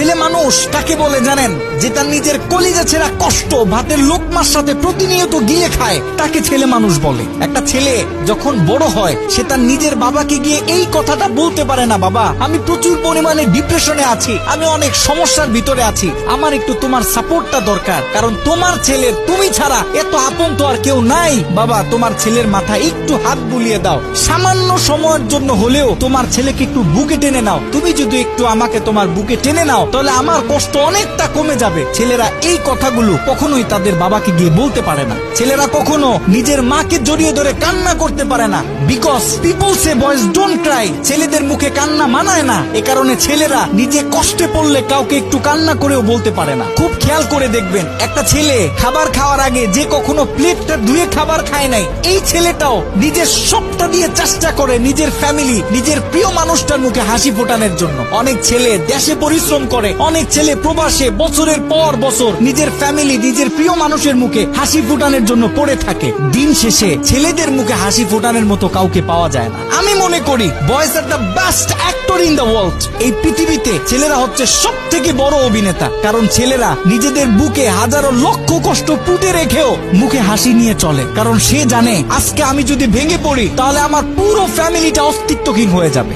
ছেলে মানুষ কাকে বলে জানেন? যে তার নিজের কলিজা ছেঁড়া কষ্ট ভাতের লোকমার সাথে প্রতিনিয়ত গিলে খায়, তাকে ছেলে মানুষ বলে। একটা ছেলে যখন বড় হয় সে তার নিজের বাবাকে গিয়ে এই কথাটা বলতে পারে না, বাবা আমি প্রচুর পরিমাণে ডিপ্রেশনে আছি, আমি অনেক সমস্যার ভিতরে আছি, আমার একটু তোমার সাপোর্টটা দরকার, কারণ তোমার ছেলের তুমি ছাড়া এত আপন তো আর কেউ নাই। বাবা তোমার ছেলের মাথায় একটু হাত বুলিয়ে দাও, সামান্য সময়ের জন্য হলেও তোমার ছেলেকে একটু বুকে টেনে নাও, তুমি যদি একটু আমাকে তোমার বুকে টেনে নাও তাহলে আমার কষ্ট অনেকটা কমে যাবে। ছেলেরা এই কথাগুলো কখনোই তাদের বাবাকে গিয়ে বলতে পারে না। ছেলেরা কখনো নিজের মাকে জড়িয়ে ধরে কান্না করতে পারে না, because people say boys don't Cry. ছেলেদের মুখে কান্না মানায় না, এ কারণে ছেলেরা নিজে কষ্টে পড়লে কাউকে একটু কান্না করেও বলতে পারে না। খুব খেয়াল করে দেখবেন, একটা ছেলে খাবার খাওয়ার আগে যে কখনো প্লেটটা ধুয়ে খাবার খায় নাই, এই ছেলেটাও নিজের সবটা দিয়ে চেষ্টা করে নিজের ফ্যামিলি, নিজের প্রিয় মানুষটার মুখে হাসি ফোটানোর জন্য। অনেক ছেলে দেশে পরিশ্রম করে, অনেক ছেলে প্রবাসে বছরের পর বছর নিজের ফ্যামিলি, নিজের প্রিয় মানুষের মুখে হাসি ফোটানোর জন্য পড়ে থাকে। দিন শেষে ছেলেদের মুখে হাসি ফোটানোর মতো কাউকে পাওয়া যায় না। আমি মনে করি boys are the best actor in the world. এই পৃথিবীতে ছেলেরা হচ্ছে সব থেকে বড় অভিনেতা, কারণ ছেলেরা নিজেদের বুকে হাজারো লক্ষ কষ্ট পুঁতে রেখেও মুখে হাসি নিয়ে চলে, কারণ সে জানে আজকে আমি যদি ভেঙে পড়ি তাহলে আমার পুরো ফ্যামিলিটা অস্তিত্বহীন হয়ে যাবে।